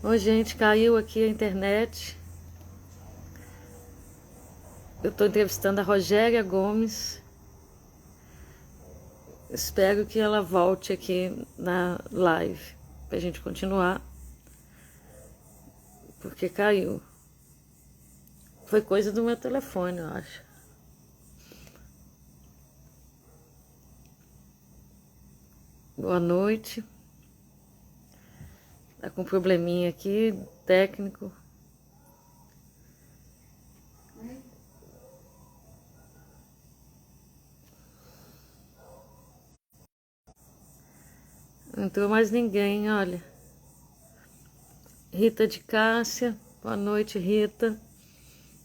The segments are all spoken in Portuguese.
Oi, gente, caiu aqui a internet. Eu estou entrevistando a Rogéria Gomes. Espero que ela volte aqui na live para a gente continuar, porque caiu. Foi coisa do meu telefone, eu acho. Boa noite. Tá com um probleminha aqui, técnico. Não entrou mais ninguém, olha. Rita de Cássia. Boa noite, Rita.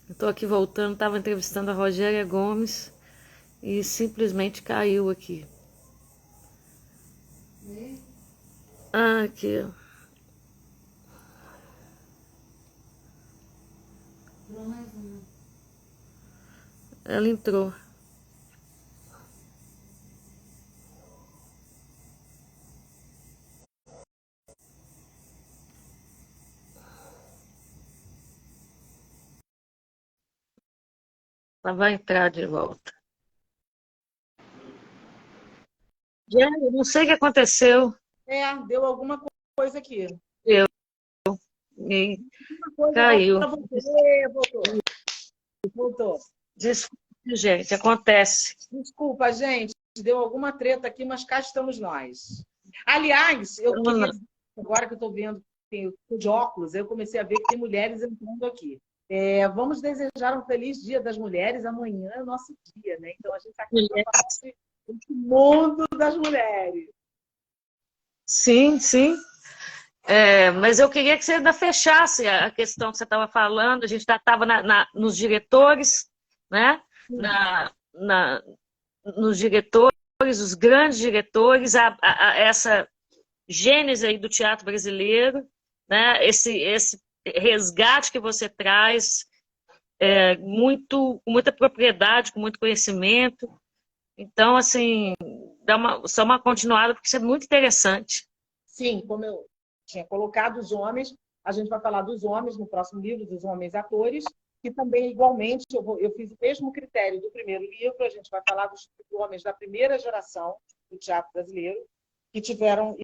Eu tô aqui voltando, tava entrevistando a Rogéria Gomes e simplesmente caiu aqui. Ah, aqui, ó. Ela entrou. Ela vai entrar de volta. Jenny, não sei o que aconteceu. Deu alguma coisa aqui. Eu e Uma coisa, caiu. ela voltou. Voltou. Desculpe, gente, acontece. Desculpa, gente, deu alguma treta aqui, mas cá estamos nós. Aliás, eu queria dizer, agora que eu estou vendo, eu tô de óculos, eu comecei a ver que tem mulheres entrando aqui. Vamos desejar um feliz Dia das Mulheres. Amanhã é o nosso dia, né? Então a gente está aqui para falar desse mundo das mulheres. Sim, sim. Mas eu queria que você ainda fechasse a questão que você estava falando. A gente estava nos diretores, né? Nos diretores, os grandes diretores, essa gênese aí do teatro brasileiro, né? Esse resgate que você traz, com muita propriedade, com muito conhecimento. Então, assim, só uma continuada, porque isso é muito interessante. Sim, como eu tinha colocado os homens, a gente vai falar dos homens no próximo livro, dos homens atores, que também, igualmente, eu fiz o mesmo critério do primeiro livro, a gente vai falar dos homens da primeira geração do teatro brasileiro, que tiveram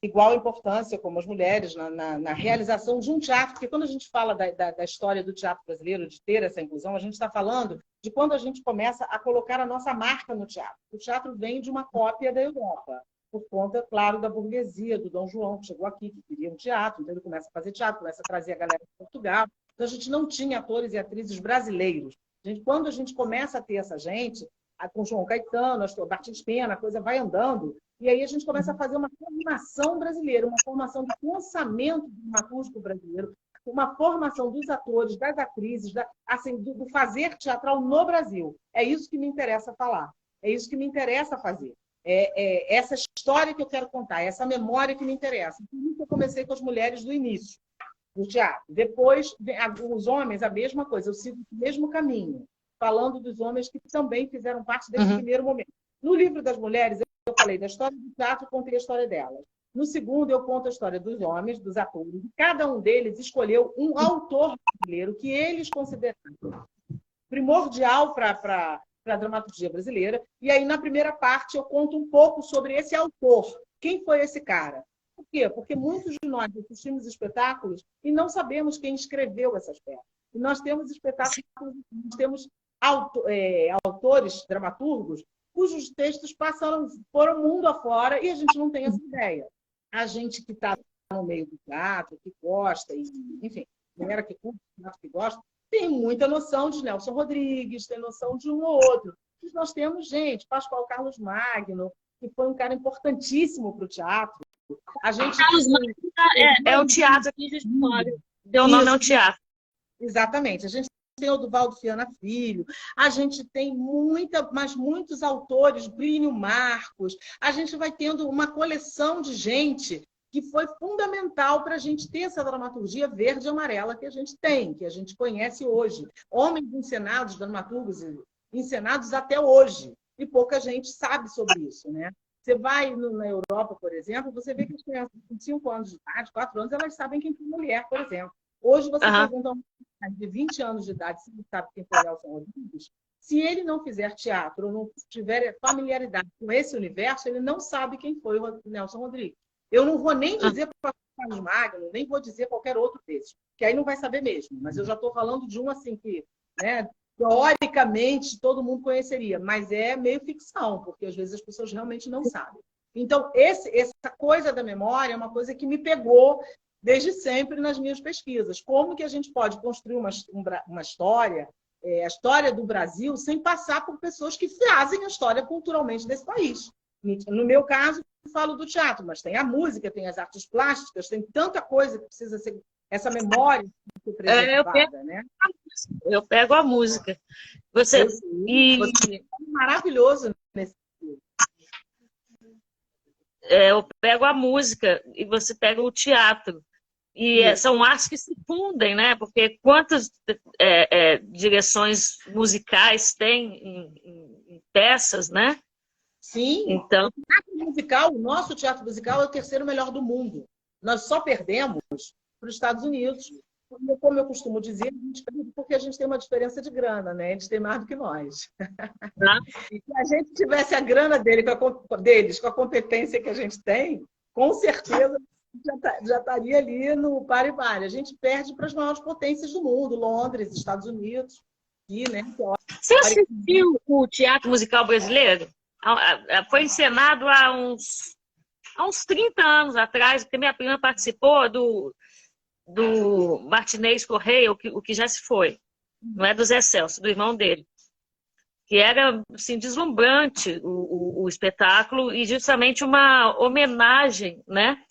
igual importância como as mulheres na realização de um teatro, porque quando a gente fala da história do teatro brasileiro, de ter essa inclusão, a gente está falando de quando a gente começa a colocar a nossa marca no teatro. O teatro vem de uma cópia da Europa, por conta, claro, da burguesia, do Dom João, que chegou aqui, que queria um teatro, então ele começa a fazer teatro, começa a trazer a galera de Portugal. Então a gente não tinha atores e atrizes brasileiros. Quando a gente começa a ter essa gente, com João Caetano, Martins Pena, a coisa vai andando, e aí a gente começa a fazer uma formação brasileira, uma formação do pensamento dramatúrgico brasileiro, uma formação dos atores, das atrizes, assim, do fazer teatral no Brasil. É isso que me interessa falar. É isso que me interessa fazer. Essa história que eu quero contar, essa memória que me interessa. Por isso eu comecei com as mulheres do início do teatro. Depois, os homens, a mesma coisa. Eu sigo o mesmo caminho, falando dos homens que também fizeram parte desse primeiro momento. No livro das mulheres, eu falei da história do teatro, contei a história delas. No segundo, eu conto a história dos homens, dos atores. Cada um deles escolheu um autor brasileiro que eles consideraram primordial para a dramaturgia brasileira. E aí, na primeira parte, eu conto um pouco sobre esse autor. Quem foi esse cara? Por quê? Porque muitos de nós assistimos espetáculos e não sabemos quem escreveu essas peças. E nós temos espetáculos, nós temos autores, dramaturgos, cujos textos foram mundo afora e a gente não tem essa ideia. A gente que está no meio do teatro, que gosta, e, enfim, galera que curte teatro, que gosta, tem muita noção de Nelson Rodrigues, tem noção de um ou outro. Mas nós temos gente, Pascoal Carlos Magno, que foi um cara importantíssimo para o teatro. A gente Carlos Magno é o teatro aqui de Vitória. Deu nome ao teatro. Exatamente. A gente tem o Duvaldo Fiana Filho, a gente tem muitos autores, Plínio Marcos, a gente vai tendo uma coleção de gente que foi fundamental para a gente ter essa dramaturgia verde e amarela que a gente tem, que a gente conhece hoje. Homens encenados, dramaturgos encenados até hoje. E pouca gente sabe sobre isso, né? Você vai na Europa, por exemplo, você vê que as crianças com 5 anos de idade, 4 anos, elas sabem quem foi mulher, por exemplo. Hoje você pergunta a uma criança de 20 anos de idade se ele sabe quem foi Nelson Rodrigues. Se ele não fizer teatro ou não tiver familiaridade com esse universo, ele não sabe quem foi o Nelson Rodrigues. Eu não vou nem dizer para o Carlos Magno, nem vou dizer qualquer outro desses, que aí não vai saber mesmo. Mas eu já estou falando de um assim que, né, teoricamente, todo mundo conheceria, mas é meio ficção, porque às vezes as pessoas realmente não sabem. Então, essa coisa da memória é uma coisa que me pegou desde sempre nas minhas pesquisas. Como que a gente pode construir uma história, a história do Brasil, sem passar por pessoas que fazem a história culturalmente desse país? No meu caso, eu falo do teatro, mas tem a música, tem as artes plásticas, tem tanta coisa que precisa ser... Essa memória ser preservada, né? Eu pego a música. Você é maravilhoso nesse sentido. Eu pego a música e você pega o teatro. E são artes que se fundem, né? Porque quantas direções musicais tem em peças, né? Sim. Então, o nosso teatro musical é o terceiro melhor do mundo. Nós só perdemos para os Estados Unidos. Como eu costumo dizer, a gente perde porque a gente tem uma diferença de grana, né? Eles têm mais do que nós. E se a gente tivesse a grana deles com a competência que a gente tem, com certeza já estaria ali no par e par. A gente perde para as maiores potências do mundo, Londres, Estados Unidos. E, né, você assistiu o teatro musical brasileiro? Foi encenado há uns 30 anos atrás, porque minha prima participou do Martinez Correia, o que já se foi. Não é do Zé Celso, do irmão dele. Que era assim, deslumbrante o espetáculo e justamente uma homenagem, né,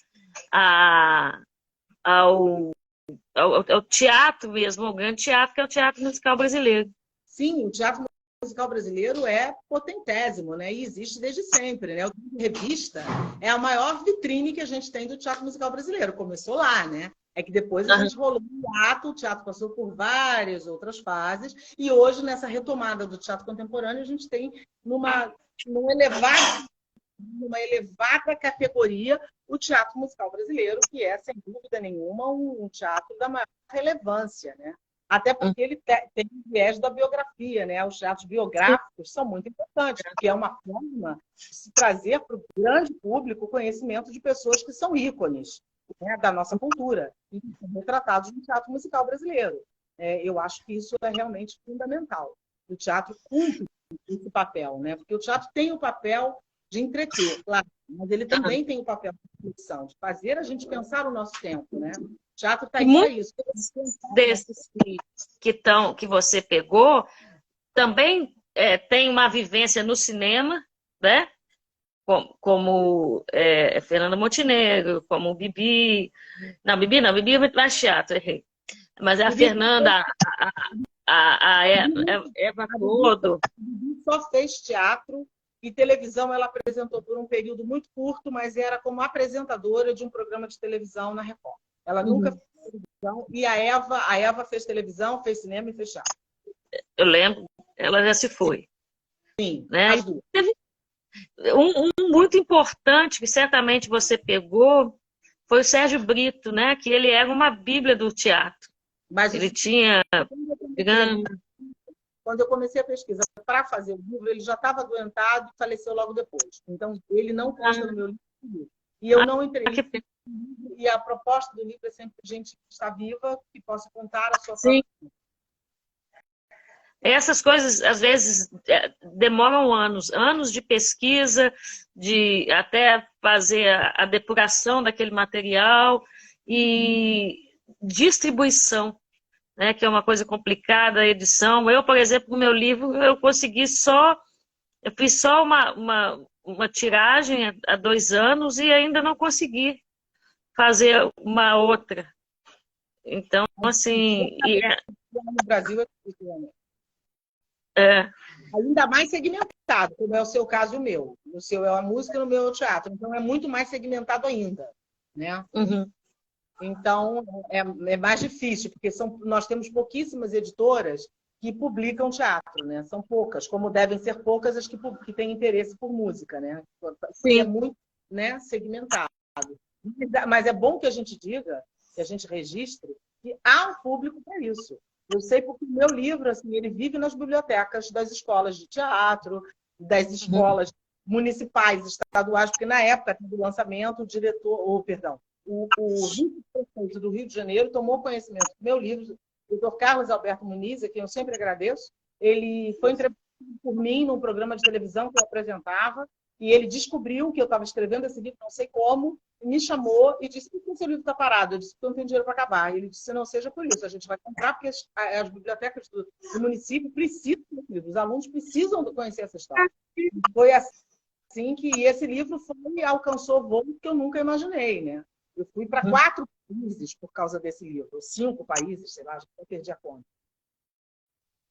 ao teatro mesmo, ao grande teatro, que é o teatro musical brasileiro. Sim, o teatro musical brasileiro é potentésimo, né? E existe desde sempre, né? O Revista é a maior vitrine que a gente tem do teatro musical brasileiro. Começou lá, né? É que depois a gente rolou o teatro passou por várias outras fases, e hoje, nessa retomada do teatro contemporâneo, a gente tem numa elevada categoria o teatro musical brasileiro, que é, sem dúvida nenhuma, um teatro da maior relevância, né? Até porque ele tem o viés da biografia, né? Os teatros biográficos são muito importantes, porque é uma forma de se trazer para o grande público o conhecimento de pessoas que são ícones, né, da nossa cultura, e que são retratados no teatro musical brasileiro. Eu acho que isso é realmente fundamental. O teatro cumpre esse papel, né? Porque o teatro tem o papel de entreter, claro, mas ele também tem o papel de reflexão, de fazer a gente pensar o nosso tempo, né? O teatro está aí para isso. Desses que você pegou também tem uma vivência no cinema, né? Como Fernanda Montenegro, como Bibi. Não, Bibi é muito mais teatro, errei. Mas a Fernanda, a Eva Clodo. Bibi só fez teatro e televisão ela apresentou por um período muito curto, mas era como apresentadora de um programa de televisão na Record. Ela nunca fez televisão, e a Eva fez televisão, fez cinema e fez teatro. Eu lembro, ela já se foi. Sim, né? as duas. Um muito importante que certamente você pegou foi o Sérgio Brito, né? Que ele era uma bíblia do teatro. Mas ele tinha... Quando eu comecei a pesquisa para fazer o livro, ele já estava adoentado e faleceu logo depois. Então, ele não consta no meu livro. E eu não entrei. E a proposta do livro é sempre gente que está viva, que possa contar a sua própria vida. Essas coisas, às vezes, demoram anos de pesquisa, de até fazer a depuração daquele material e distribuição, né, que é uma coisa complicada, a edição. Eu, por exemplo, no meu livro, eu fiz só uma tiragem há 2 anos e ainda não consegui fazer uma outra. Então, assim... No Brasil ainda mais segmentado, como é o seu caso e o meu. O seu é a música, no meu é o teatro. Então, é muito mais segmentado ainda, né? Uhum. Então, é mais difícil, porque nós temos pouquíssimas editoras que publicam teatro, né? São poucas, como devem ser poucas as que têm interesse por música, né? Sim. É muito, né, segmentado. Mas é bom que a gente diga, que a gente registre, que há um público para isso. Eu sei porque o meu livro, assim, ele vive nas bibliotecas das escolas de teatro, das escolas municipais, estaduais, porque na época do lançamento, o diretor, o vice-prefeito do Rio de Janeiro tomou conhecimento do meu livro, o Dr. Carlos Alberto Muniz, a quem eu sempre agradeço. Ele foi entrevistado por mim num programa de televisão que eu apresentava, e ele descobriu que eu estava escrevendo esse livro, não sei como, me chamou e disse: por que seu livro está parado? Eu disse: porque eu não tenho dinheiro para acabar. Ele disse: não seja por isso, a gente vai comprar, porque as bibliotecas do município precisam do livro, os alunos precisam conhecer essa história. Foi assim que esse livro alcançou voos que eu nunca imaginei, né? Eu fui para 4 países por causa desse livro, 5 países, sei lá, já perdi a conta.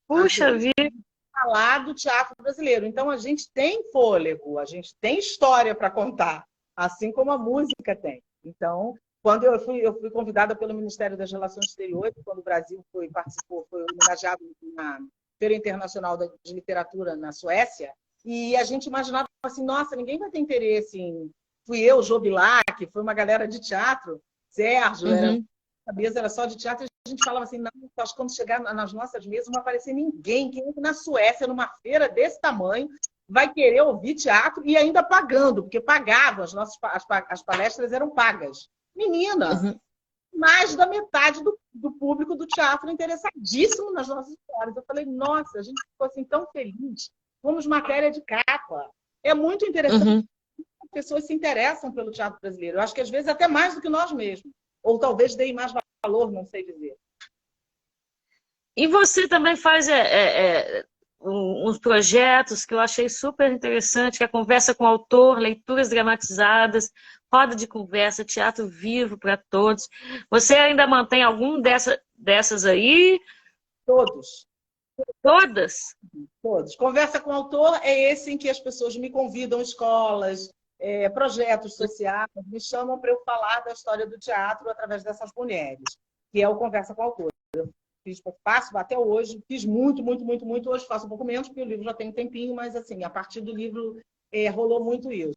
Puxa assim, vida! Falar do teatro brasileiro. Então, a gente tem fôlego, a gente tem história para contar, assim como a música tem. Então, quando eu fui convidada pelo Ministério das Relações Exteriores, quando o Brasil foi homenageado na Feira Internacional de Literatura na Suécia, e a gente imaginava assim, nossa, ninguém vai ter interesse em... Fui eu, Jô Bilac, foi uma galera de teatro, Sérgio, a mesa era só de teatro, a gente falava assim, não, acho que quando chegar nas nossas mesas não vai aparecer ninguém que entra na Suécia, numa feira desse tamanho, vai querer ouvir teatro e ainda pagando, porque pagavam, as palestras eram pagas. Menina, mais da metade do público do teatro interessadíssimo nas nossas histórias. Eu falei, nossa, a gente ficou assim tão feliz, fomos matéria de capa. É muito interessante que as pessoas se interessam pelo teatro brasileiro. Eu acho que às vezes até mais do que nós mesmos. Ou talvez deem mais valor, não sei dizer. E você também faz uns projetos que eu achei super interessante, que é a conversa com o autor, leituras dramatizadas, roda de conversa, teatro vivo para todos. Você ainda mantém algum dessas aí? Todos. Todas? Todos. Conversa com o autor é esse em que as pessoas me convidam, escolas, projetos sociais, me chamam para eu falar da história do teatro através dessas mulheres, que é o Conversa com o Autor. Eu faço até hoje, fiz muito, hoje faço um pouco menos, porque o livro já tem um tempinho, mas assim, a partir do livro rolou muito isso.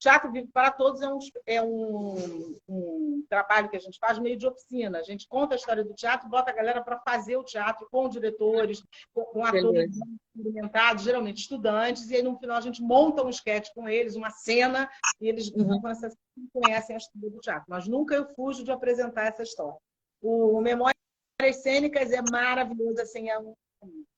Teatro Vivo para Todos é um trabalho que a gente faz meio de oficina. A gente conta a história do teatro, bota a galera para fazer o teatro com diretores, com atores experimentados, geralmente estudantes, e aí no final a gente monta um esquete com eles, uma cena, e eles conhecem a história do teatro. Mas nunca eu fujo de apresentar essa história. O Memórias Cênicas é maravilhoso, assim,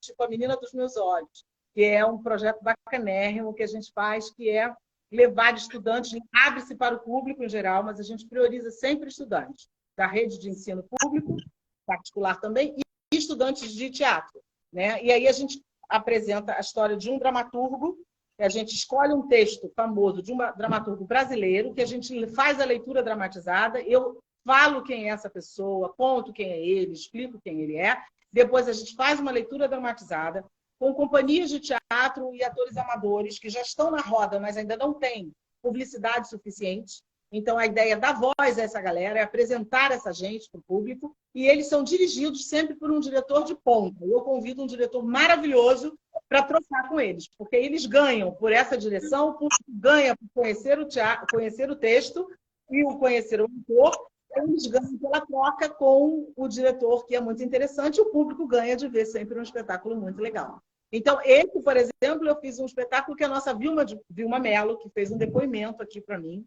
tipo a menina dos meus olhos, que é um projeto bacanérrimo que a gente faz, que é levar estudantes, abre-se para o público em geral, mas a gente prioriza sempre estudantes da rede de ensino público, particular também, e estudantes de teatro, né? E aí a gente apresenta a história de um dramaturgo, a gente escolhe um texto famoso de um dramaturgo brasileiro, que a gente faz a leitura dramatizada, eu falo quem é essa pessoa, conto quem é ele, explico quem ele é, depois a gente faz uma leitura dramatizada, com companhias de teatro e atores amadores que já estão na roda, mas ainda não têm publicidade suficiente. Então, a ideia da voz a essa galera é apresentar essa gente para o público, e eles são dirigidos sempre por um diretor de ponta. Eu convido um diretor maravilhoso para trocar com eles, porque eles ganham por essa direção, o público ganha por conhecer o teatro, conhecer o texto e o conhecer o autor, eles ganham pela troca com o diretor, que é muito interessante, e o público ganha de ver sempre um espetáculo muito legal. Então, esse, por exemplo, eu fiz um espetáculo que a nossa Vilma Mello, que fez um depoimento aqui para mim.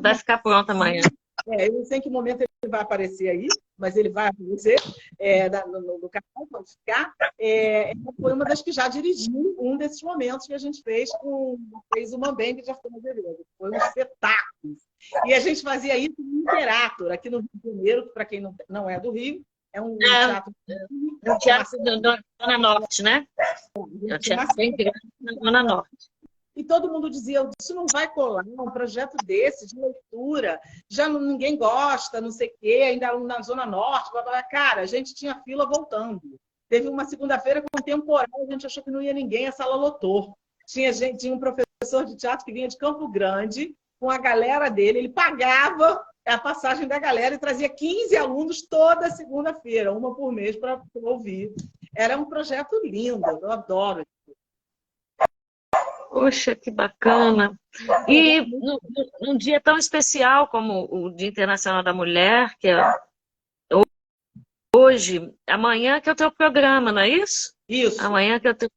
Vai ficar pronto amanhã. Eu não sei em que momento ele vai aparecer aí, mas ele vai aparecer no canal, pode ficar. Foi uma das que já dirigiu um desses momentos que a gente fez o Mambembe de Arthur Azevedo. Foi um espetáculo. E a gente fazia isso no Imperator, aqui no Rio de Janeiro, para quem não é do Rio, é um teatro... Um teatro da Zona Norte, né? É um teatro bem grande na Zona Norte. E todo mundo dizia, isso não vai colar, um projeto desse, de leitura, já ninguém gosta, não sei o quê, ainda na Zona Norte, blá, blá. Cara, a gente tinha fila voltando. Teve uma segunda-feira com temporal, a gente achou que não ia ninguém, a sala lotou. Tinha um professor de teatro que vinha de Campo Grande, com a galera dele, ele pagava a passagem da galera e trazia 15 alunos toda segunda-feira, uma por mês para ouvir. Era um projeto lindo, eu adoro. Poxa, que bacana. E num dia tão especial como o Dia Internacional da Mulher, que é hoje, amanhã que é o teu programa, não é isso? Isso. Amanhã que é o teu...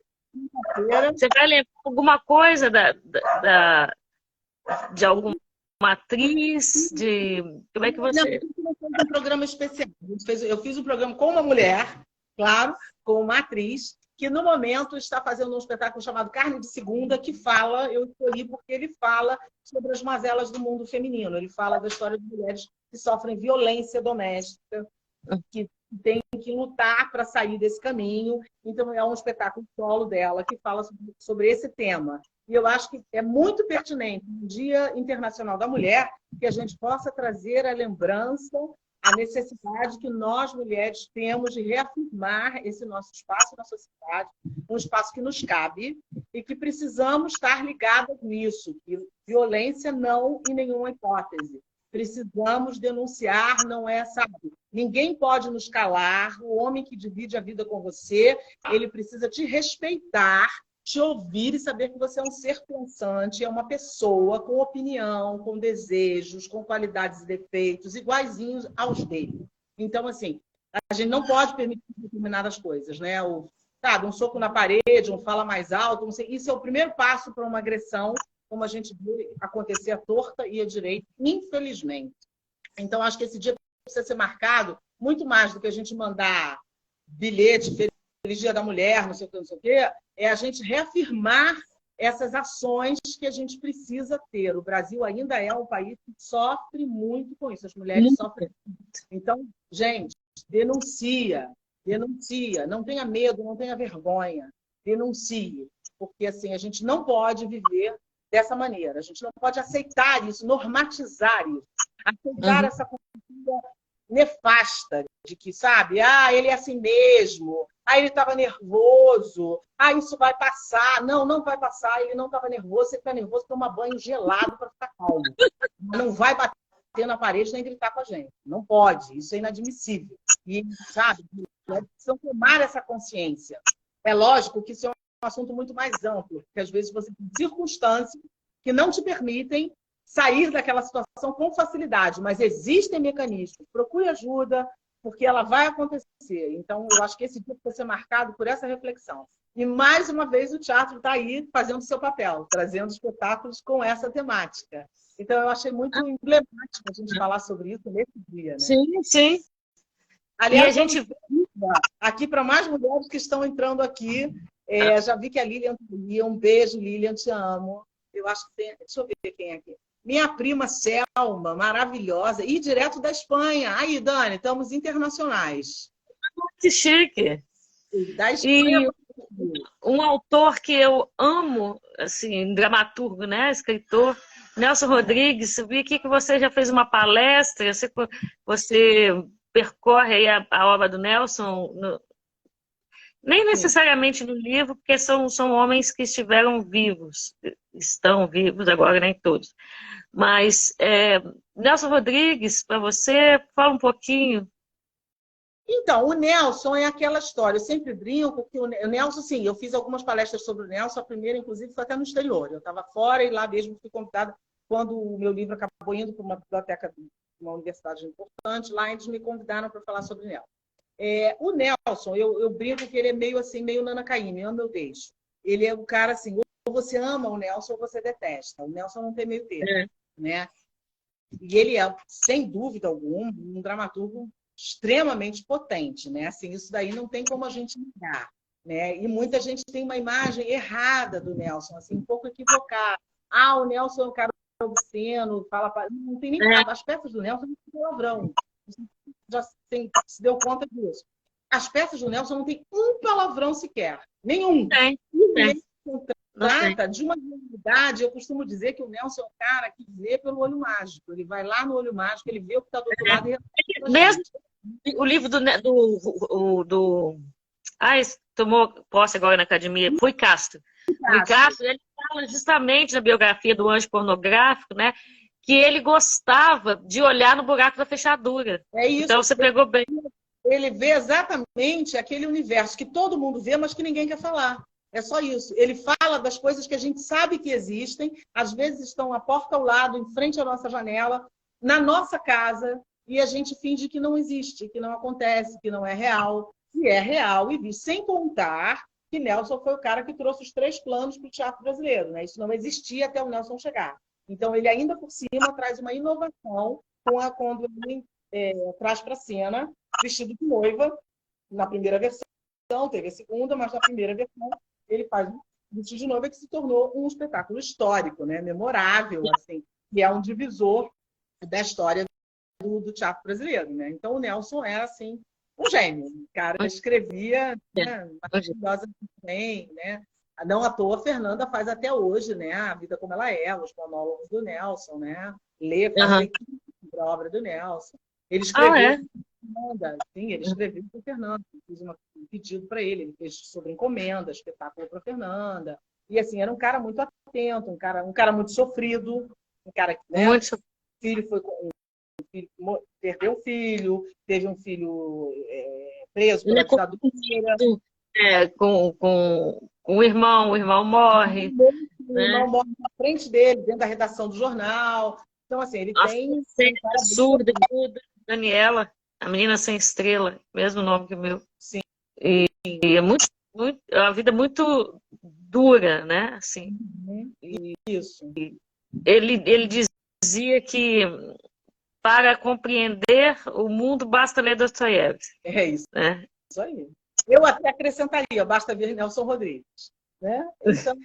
Você vai lembrar alguma coisa de alguma atriz? Como é que você... Não, um programa especial. Eu fiz um programa com uma mulher, claro, com uma atriz, que no momento está fazendo um espetáculo chamado Carne de Segunda, que fala, eu escolhi porque ele fala sobre as mazelas do mundo feminino. Ele fala da história de mulheres que sofrem violência doméstica, que tem que lutar para sair desse caminho. Então, é um espetáculo solo dela que fala sobre esse tema. E eu acho que é muito pertinente, no Dia Internacional da Mulher, que a gente possa trazer a lembrança, a necessidade que nós, mulheres, temos de reafirmar esse nosso espaço na sociedade, um espaço que nos cabe e que precisamos estar ligadas nisso, que violência não em nenhuma hipótese. Precisamos denunciar, não é, sabe? Ninguém pode nos calar. O homem que divide a vida com você, ele precisa te respeitar, te ouvir e saber que você é um ser pensante, é uma pessoa com opinião, com desejos, com qualidades e defeitos iguaizinhos aos dele. Então, assim, a gente não pode permitir determinadas coisas, né? Sabe, um soco na parede, um fala mais alto, não sei. Isso é o primeiro passo para uma agressão, como a gente vê acontecer à torta e à direita, infelizmente. Então, acho que esse dia precisa ser marcado muito mais do que a gente mandar bilhete, Feliz Dia da Mulher, não sei o quê, é a gente reafirmar essas ações que a gente precisa ter. O Brasil ainda é um país que sofre muito com isso, as mulheres sofrem muito. Então, gente, denuncia, não tenha medo, não tenha vergonha, denuncie, porque assim, a gente não pode viver dessa maneira, a gente não pode aceitar isso, normatizar isso, aceitar essa cultura nefasta de que, sabe, ele é assim mesmo, ele estava nervoso, isso vai passar. Não, não vai passar, ele não estava nervoso, você fica nervoso, toma banho gelado para ficar calmo. Não vai bater na parede nem gritar com a gente. Não pode, isso é inadmissível. E, sabe, precisam tomar essa consciência. É lógico que isso é um assunto muito mais amplo, porque às vezes você tem circunstâncias que não te permitem sair daquela situação com facilidade, mas existem mecanismos. Procure ajuda, porque ela vai acontecer. Então, eu acho que esse dia precisa ser marcado por essa reflexão. E, mais uma vez, o teatro está aí fazendo o seu papel, trazendo espetáculos com essa temática. Então, eu achei muito emblemático a gente falar sobre isso nesse dia, né? Sim, sim. Aliás, e a gente aqui para mais mulheres que estão entrando aqui, já vi que a Lilian, um beijo, Lilian, te amo. Eu acho que tem... Deixa eu ver quem é aqui. Minha prima Selma, maravilhosa, e direto da Espanha. Aí, Dani, estamos internacionais. Que chique. Da Espanha. E um autor que eu amo, assim, dramaturgo, né, escritor, Nelson Rodrigues. Eu vi aqui que você já fez uma palestra, você percorre aí a obra do Nelson, nem necessariamente no livro, porque são homens que estiveram vivos, estão vivos agora, nem todos. Mas, Nelson Rodrigues, para você, fala um pouquinho. Então, o Nelson é aquela história, eu sempre brinco que o Nelson, sim, eu fiz algumas palestras sobre o Nelson, a primeira, inclusive, foi até no exterior. Eu estava fora e lá mesmo fui convidada, quando o meu livro acabou indo para uma biblioteca de uma universidade importante, lá eles me convidaram para falar sobre o Nelson. O Nelson, eu brinco que ele é meio assim, meio Nana Caymmi, amo eu deixo. Ele é um cara assim, ou você ama o Nelson ou você detesta. O Nelson não tem meio termo, né? E ele é, sem dúvida alguma, um dramaturgo extremamente potente, né? Assim, isso daí não tem como a gente negar, né? E muita gente tem uma imagem errada do Nelson, assim, um pouco equivocada. O Nelson é um cara obsceno, não tem nem as peças do Nelson não tem palavrão. Já se deu conta disso. As peças do Nelson não tem um palavrão sequer, nenhum. Trata de uma realidade. Eu costumo dizer que o Nelson é um cara que vê pelo olho mágico. Ele vai lá no olho mágico, ele vê o que está do outro lado. Mesmo o livro tomou posse agora na academia, Rui Castro. Rui Castro, ele fala justamente na biografia do anjo pornográfico, né? Que ele gostava de olhar no buraco da fechadura. É isso. Então você pegou bem. ele vê exatamente aquele universo que todo mundo vê, mas que ninguém quer falar. É só isso. Ele fala das coisas que a gente sabe que existem, às vezes estão à porta ao lado, em frente à nossa janela, na nossa casa, e a gente finge que não existe, que não acontece, que não é real. E é real, e sem contar que Nelson foi o cara que trouxe os 3 planos para o teatro brasileiro, né? Isso não existia até o Nelson chegar. Então, ele ainda por cima traz uma inovação quando ele traz para a cena vestido de noiva, na primeira versão, teve a segunda, mas na primeira versão ele faz um vestido de noiva que se tornou um espetáculo histórico, né? Memorável, assim, que é um divisor da história do teatro brasileiro, né? Então, o Nelson era, assim, um gênio. O cara escrevia, né, maravilhosamente bem, né? Não à toa, a Fernanda faz até hoje, né? A Vida Como Ela É, os monólogos do Nelson, né? Faz leitura da obra do Nelson. Ele escreveu Fernanda, sim, ele escreveu para Fernanda. Fiz um pedido para ele fez sobre encomenda, espetáculo para Fernanda. E assim, era um cara muito atento, um cara muito sofrido, um cara que, né, filho foi perdeu o filho, teve um filho preso pela ditadura. Com o irmão morre. O irmão morre na frente dele, dentro da redação do jornal. Então, assim, ele tem... Surda, Daniela, a menina sem estrela, mesmo nome que o meu. Sim. E é é uma vida muito dura, né? Assim. Isso. Ele dizia que para compreender o mundo basta ler Dostoiévski. É isso. Né? Isso aí. Eu até acrescentaria, basta ver Nelson Rodrigues. Né? Então,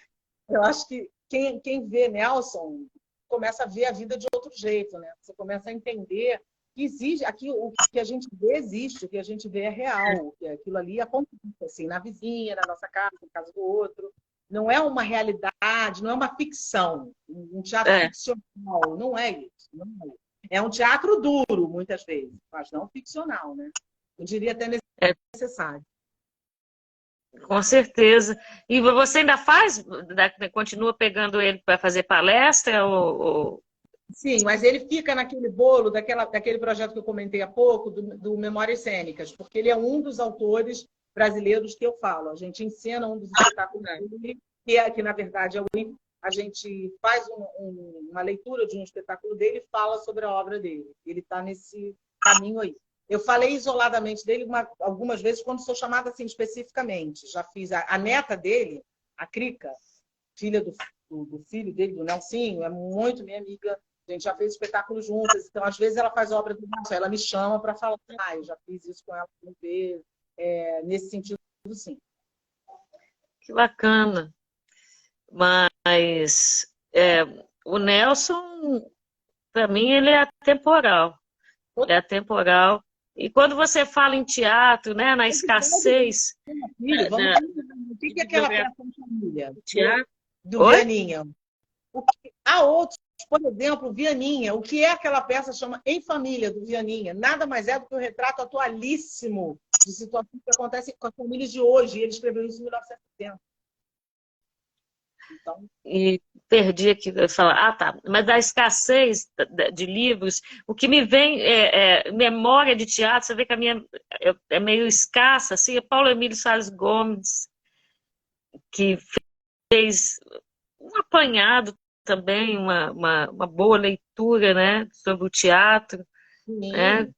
eu acho que quem vê Nelson começa a ver a vida de outro jeito. Né? Você começa a entender que existe, aqui, o que a gente vê existe, o que a gente vê é real, que aquilo ali acontece assim, na vizinha, na nossa casa, na casa do outro. Não é uma realidade, não é uma ficção, um teatro ficcional, não é isso. Não é isso. É um teatro duro, muitas vezes, mas não ficcional, né? Eu diria até necessário. Com certeza. E você ainda continua pegando ele para fazer palestra? Sim, mas ele fica naquele bolo daquele projeto que eu comentei há pouco, do Memórias Cênicas, porque ele é um dos autores brasileiros que eu falo. A gente encena um dos espetáculos dele, que na verdade a gente faz uma leitura de um espetáculo dele e fala sobre a obra dele. Ele está nesse caminho aí. Eu falei isoladamente dele algumas vezes quando sou chamada assim especificamente. Já fiz a neta dele, a Crica, filha do filho dele, do Nelsinho, é muito minha amiga. A gente já fez espetáculos juntas. Então, às vezes, ela faz obra do Nelson, ela me chama para falar. Eu já fiz isso com ela uma vez. Nesse sentido, sim. Que bacana. Mas o Nelson, para mim, ele é atemporal. Ele é atemporal. E quando você fala em teatro, né, na escassez... O que é aquela peça de família? Do Oi? Vianinha. Há outros, por exemplo, Vianinha. O que é aquela peça chama Em Família, do Vianinha? Nada mais é do que um retrato atualíssimo de situações que acontecem com as famílias de hoje. E ele escreveu isso em 1970. Então... E perdi aqui, eu falar, tá, mas da escassez de livros, o que me vem memória de teatro, você vê que a minha é meio escassa, assim, é Paulo Emílio Salles Gomes, que fez um apanhado também, uma boa leitura, né, sobre o teatro. Sim. Né?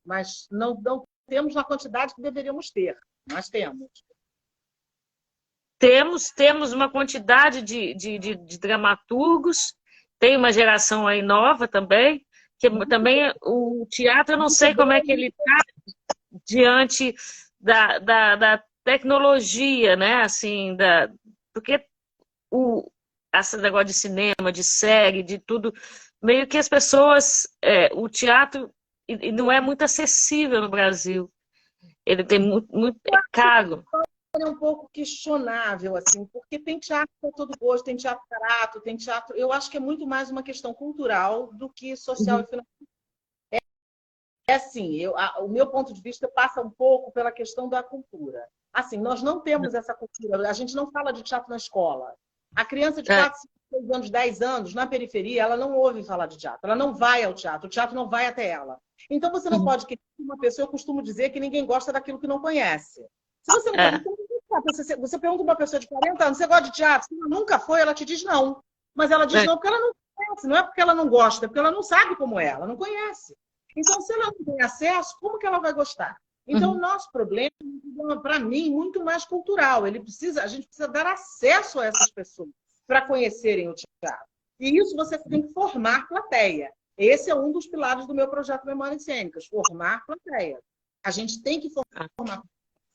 Mas não temos na quantidade que deveríamos ter. Nós temos. Temos uma quantidade de dramaturgos, tem uma geração aí nova também, que também o teatro, eu não sei como é que ele está diante da tecnologia, né? Assim, porque esse negócio de cinema, de série, de tudo, meio que as pessoas, o teatro não é muito acessível no Brasil. Ele tem muito caro. É um pouco questionável, assim, porque tem teatro para todo gosto, tem teatro barato, tem teatro... Eu acho que é muito mais uma questão cultural do que social e financeira. Assim, o meu ponto de vista passa um pouco pela questão da cultura. Assim, nós não temos essa cultura, a gente não fala de teatro na escola. A criança de 4, 5 6 anos, 10 anos, na periferia, ela não ouve falar de teatro, ela não vai ao teatro, o teatro não vai até ela. Então, você não pode querer uma pessoa, eu costumo dizer que ninguém gosta daquilo que não conhece. Se você não conhece, você pergunta uma pessoa de 40 anos, você gosta de teatro? Se ela nunca foi, ela te diz não. Mas ela diz não porque ela não conhece, não é porque ela não gosta, é porque ela não sabe como é, ela não conhece. Então, se ela não tem acesso, como que ela vai gostar? Então, o nosso problema, para mim, muito mais cultural. A gente precisa dar acesso a essas pessoas para conhecerem o teatro. E isso você tem que formar plateia. Esse é um dos pilares do meu projeto Memórias Cênicas, formar plateia. A gente tem que formar.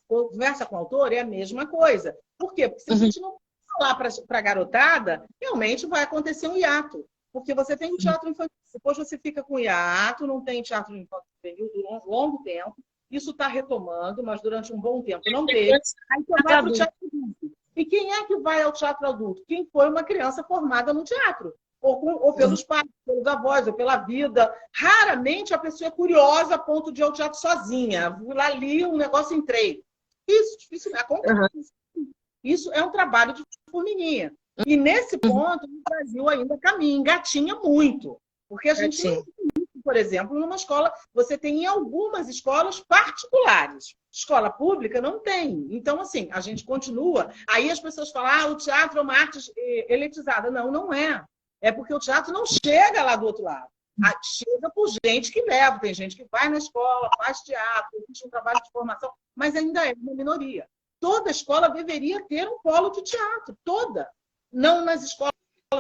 Conversa com o autor é a mesma coisa. Por quê? Porque se a gente não falar para a garotada, realmente vai acontecer um hiato. Porque você tem o teatro infantil, depois você fica com hiato, não tem teatro infantil durante um longo tempo. Isso está retomando, mas durante um bom tempo não teve. Aí você vai para o teatro adulto. E quem é que vai ao teatro adulto? Quem foi uma criança formada no teatro. Ou pelos pais, pelos avós, ou pela vida. Raramente a pessoa é curiosa a ponto de ir ao teatro sozinha. Vou lá, li um negócio e entrei. Isso dificilmente acontece. Isso é um trabalho de formiguinha. E nesse ponto, o Brasil ainda caminha, engatinha muito. Porque a gente não tem, por exemplo, numa escola, você tem em algumas escolas particulares. Escola pública não tem. Então, assim, a gente continua. Aí as pessoas falam, o teatro é uma arte elitizada. Não, não é. É porque o teatro não chega lá do outro lado. Chega por gente que leva. Tem gente que vai na escola, faz teatro, existe um trabalho de formação, mas ainda é uma minoria. Toda escola deveria ter um polo de teatro, toda. Não nas escolas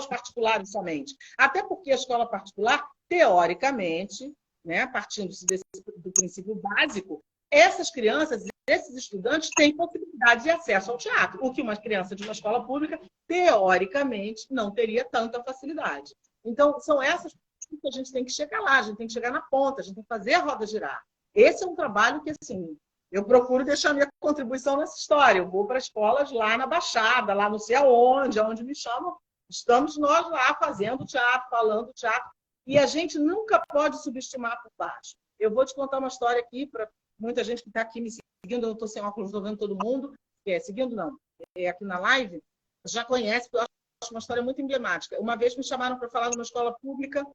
particulares somente. Até porque a escola particular, teoricamente, né, partindo-se do princípio básico, essas crianças, esses estudantes têm possibilidade de acesso ao teatro, o que uma criança de uma escola pública, teoricamente, não teria tanta facilidade. Então, são essas coisas que a gente tem que chegar lá, a gente tem que chegar na ponta, a gente tem que fazer a roda girar. Esse é um trabalho que, assim, eu procuro deixar minha contribuição nessa história. Eu vou para escolas lá na Baixada, lá não sei aonde me chamam. Estamos nós lá fazendo teatro, falando teatro. E a gente nunca pode subestimar por baixo. Eu vou te contar uma história aqui para muita gente que está aqui me seguindo. Eu não estou sem óculos, estou vendo todo mundo. Seguindo não, aqui na live, já conhece, porque eu acho uma história muito emblemática. Uma vez me chamaram para falar numa escola pública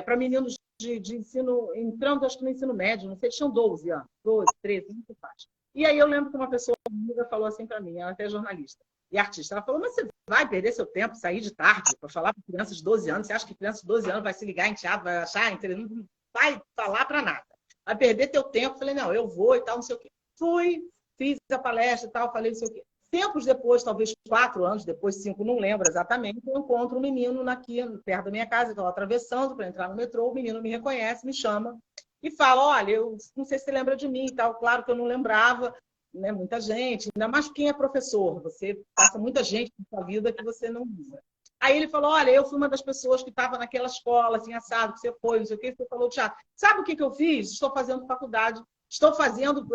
para meninos de ensino, entrando acho que no ensino médio, não sei, tinham 12 anos, 12, 13, não sei faz. E aí eu lembro que uma pessoa amiga falou assim para mim, ela até é jornalista e artista, ela falou, mas você vai perder seu tempo, sair de tarde para falar para crianças de 12 anos, você acha que criança de 12 anos vai se ligar em teatro, vai achar, não vai falar para nada, vai perder teu tempo. Falei, não, eu vou e tal, não sei o quê. Fui, fiz a palestra e tal, falei não sei o quê. Tempos depois, talvez 4 anos depois, 5, não lembro exatamente, eu encontro um menino aqui, perto da minha casa, estou atravessando para entrar no metrô, o menino me reconhece, me chama e fala, olha, eu não sei se você lembra de mim e tal. Claro que eu não lembrava, né, muita gente, ainda mais quem é professor, você passa muita gente na sua vida que você não usa. Aí ele falou, olha, eu fui uma das pessoas que estava naquela escola, assim, assado, que você foi, não sei o que, você falou teatro. Sabe o que eu fiz? Estou fazendo faculdade. Estou fazendo,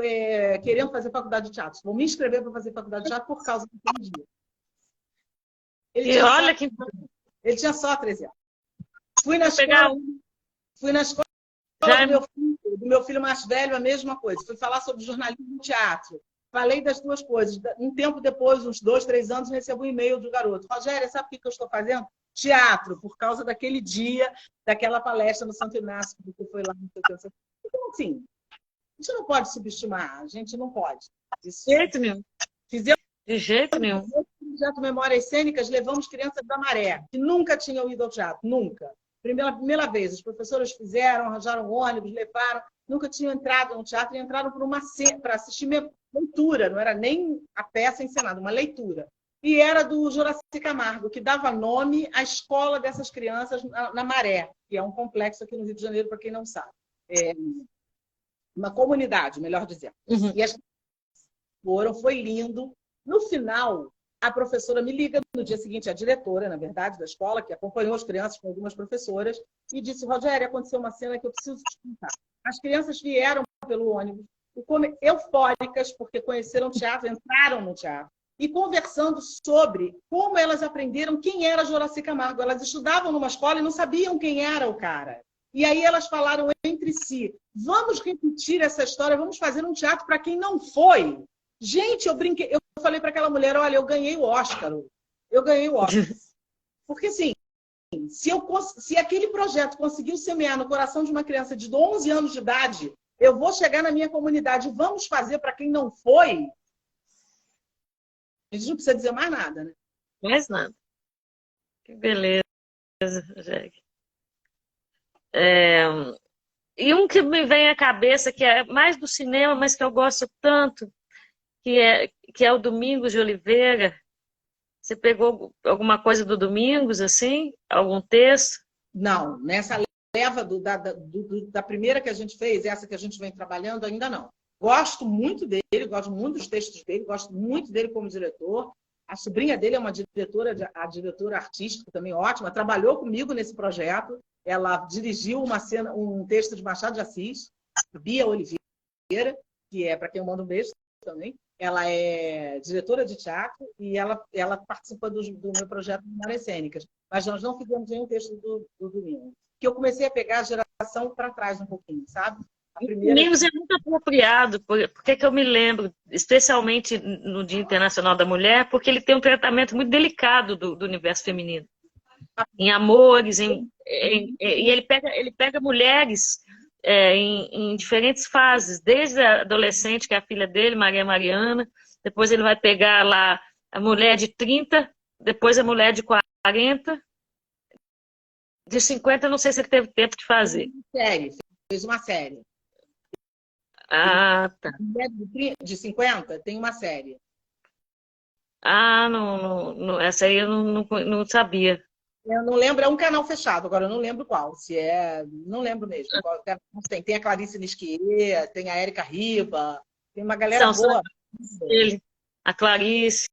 querendo fazer faculdade de teatro. Vou me inscrever para fazer faculdade de teatro por causa daquele dia. Ele tinha só 13 anos. Fui na escola do meu filho mais velho, a mesma coisa. Fui falar sobre jornalismo e teatro. Falei das duas coisas. Um tempo depois, uns 2, 3 anos, recebo um e-mail do garoto. Rogério, sabe o que eu estou fazendo? Teatro, por causa daquele dia, daquela palestra no Santo Inácio, que você foi lá. Então, assim, a gente não pode subestimar, a gente não pode. De jeito nenhum. De jeito nenhum. No projeto Memórias Cênicas, levamos crianças da Maré, que nunca tinham ido ao teatro, nunca. Primeira vez, as professoras fizeram, arranjaram ônibus, levaram, nunca tinham entrado no teatro e entraram para assistir leitura, não era nem a peça encenada, uma leitura. E era do Juraci Camargo, que dava nome à escola dessas crianças na Maré, que é um complexo aqui no Rio de Janeiro, para quem não sabe. Uma comunidade, melhor dizendo. Uhum. E as foi lindo. No final, a professora me liga no dia seguinte, a diretora, na verdade, da escola, que acompanhou as crianças com algumas professoras, e disse, Rogério, aconteceu uma cena que eu preciso te contar. As crianças vieram pelo ônibus, eufóricas, porque conheceram teatro, entraram no teatro, e conversando sobre como elas aprenderam quem era Juraci Camargo. Elas estudavam numa escola e não sabiam quem era o cara. E aí elas falaram entre si, vamos repetir essa história, vamos fazer um teatro para quem não foi. Gente, eu falei para aquela mulher, olha, eu ganhei o Oscar. Eu ganhei o Oscar. Porque, assim, se aquele projeto conseguiu semear no coração de uma criança de 11 anos de idade, eu vou chegar na minha comunidade, vamos fazer para quem não foi, a gente não precisa dizer mais nada, né? Mais nada. Que beleza, Jeg. É, e um que me vem à cabeça, que é mais do cinema, mas que eu gosto tanto, que é o Domingos de Oliveira. Você pegou alguma coisa do Domingos, assim? Algum texto? Não, nessa leva da primeira que a gente fez, essa que a gente vem trabalhando, ainda não. Gosto muito dele, gosto muito dos textos dele, gosto muito dele como diretor. A sobrinha dele é uma diretora, a diretora artística também ótima, trabalhou comigo nesse projeto. Ela dirigiu um texto de Machado de Assis, Bia Oliveira, que é para quem eu mando um beijo também. Ela é diretora de teatro e ela participa do meu projeto de Memórias Cênicas. Mas nós não fizemos nenhum texto do Domingos. Que eu comecei a pegar a geração para trás um pouquinho, sabe? Domingos é muito apropriado, porque que eu me lembro, especialmente no Dia Internacional da Mulher, porque ele tem um tratamento muito delicado do universo feminino. Em amores, e ele pega mulheres em diferentes fases, desde a adolescente, que é a filha dele, Maria Mariana, depois ele vai pegar lá a mulher de 30, depois a mulher de 40, de 50, não sei se ele teve tempo de fazer. Fez uma série. Ah, tá. De 50 tem uma série. Ah, não, essa aí eu não sabia. Eu não lembro, é um canal fechado, agora eu não lembro qual. Se é. Não lembro mesmo. Tem a Clarice Nisquier, tem a Érica Riba, tem uma galera boa. Ele, a Clarice.